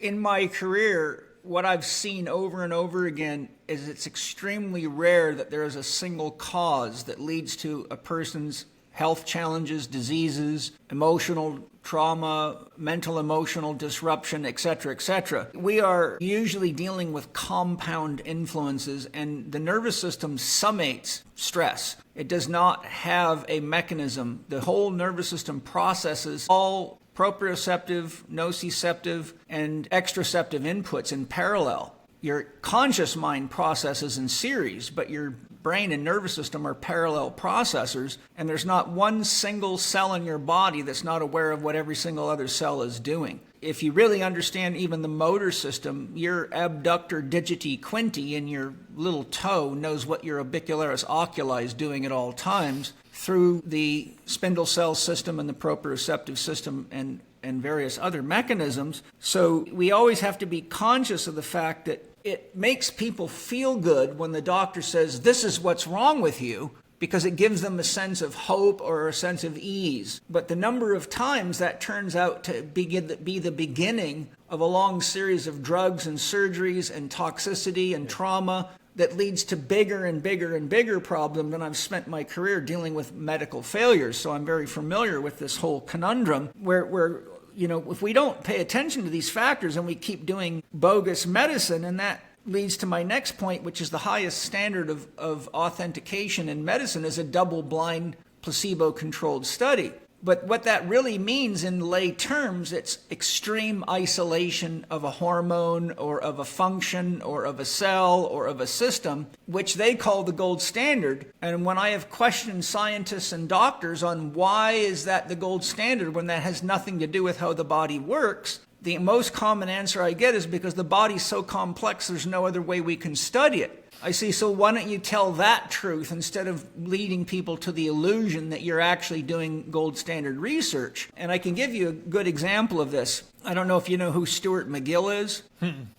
In my career, what I've seen over and over again is it's extremely rare that there is a single cause that leads to a person's health challenges, diseases, emotional trauma, mental emotional disruption, etc., etc. We are usually dealing with compound influences, and the nervous system summates stress. It does not have a mechanism. The whole nervous system processes all proprioceptive, nociceptive, and extraceptive inputs in parallel. Your conscious mind processes in series, but your brain and nervous system are parallel processors, and there's not one single cell in your body that's not aware of what every single other cell is doing. If you really understand even the motor system, your abductor digiti quinti in your little toe knows what your orbicularis oculi is doing at all times through the spindle cell system and the proprioceptive system and various other mechanisms. So we always have to be conscious of the fact that it makes people feel good when the doctor says, this is what's wrong with you, because it gives them a sense of hope or a sense of ease. But the number of times that turns out to be the beginning of a long series of drugs and surgeries and toxicity and trauma that leads to bigger and bigger and bigger problems. And I've spent my career dealing with medical failures, so I'm very familiar with this whole conundrum where if we don't pay attention to these factors and we keep doing bogus medicine, and that leads to my next point, which is the highest standard of authentication in medicine is a double-blind, placebo-controlled study. But what that really means in lay terms, it's extreme isolation of a hormone or of a function or of a cell or of a system, which they call the gold standard. And when I have questioned scientists and doctors on why is that the gold standard when that has nothing to do with how the body works, the most common answer I get is because the body's so complex, there's no other way we can study it. I see, so why don't you tell that truth instead of leading people to the illusion that you're actually doing gold standard research? And I can give you a good example of this. I don't know if you know who Stuart McGill is.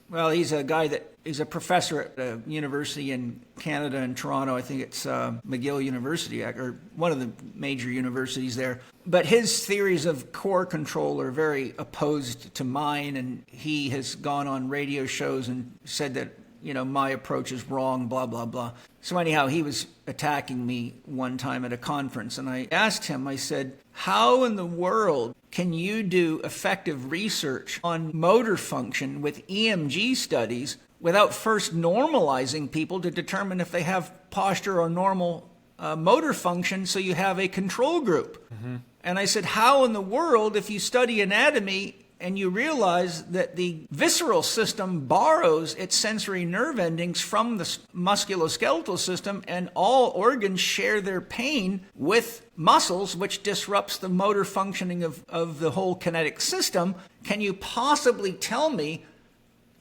Well, he's a guy that is a professor at a university in Canada in Toronto. I think it's McGill University, or one of the major universities there. But his theories of core control are very opposed to mine, and he has gone on radio shows and said that my approach is wrong, blah, blah, blah. So anyhow, he was attacking me one time at a conference, and I asked him, I said, how in the world can you do effective research on motor function with EMG studies without first normalizing people to determine if they have posture or normal motor function so you have a control group? Mm-hmm. And I said, how in the world, if you study anatomy, and you realize that the visceral system borrows its sensory nerve endings from the musculoskeletal system, and all organs share their pain with muscles, which disrupts the motor functioning of the whole kinetic system, can you possibly tell me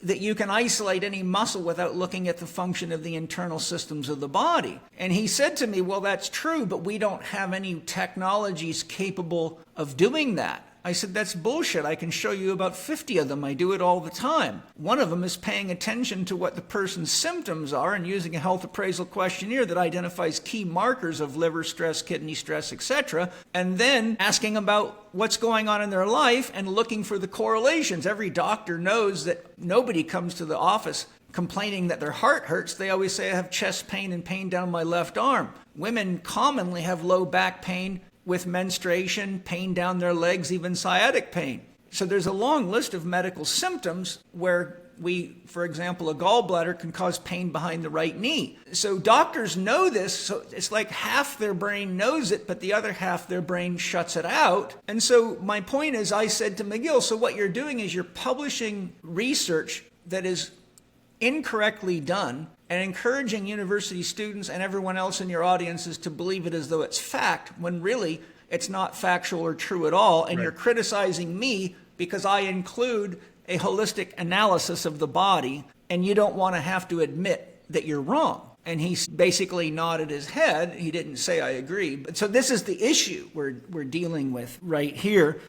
that you can isolate any muscle without looking at the function of the internal systems of the body? And he said to me, well, that's true, but we don't have any technologies capable of doing that. I said, that's bullshit. I can show you about 50 of them. I do it all the time. One of them is paying attention to what the person's symptoms are and using a health appraisal questionnaire that identifies key markers of liver stress, kidney stress, etc., and then asking about what's going on in their life and looking for the correlations. Every doctor knows that nobody comes to the office complaining that their heart hurts. They always say, I have chest pain and pain down my left arm. Women commonly have low back pain with menstruation, pain down their legs, even sciatic pain. So there's a long list of medical symptoms where for example, a gallbladder can cause pain behind the right knee. So doctors know this, so it's like half their brain knows it, but the other half their brain shuts it out. And so my point is, I said to McGill, so what you're doing is you're publishing research that is incorrectly done and encouraging university students and everyone else in your audiences to believe it as though it's fact, when really it's not factual or true at all. And You're criticizing me because I include a holistic analysis of the body, and you don't want to have to admit that you're wrong. And he basically nodded his head. He didn't say I agree. But so this is the issue we're dealing with right here.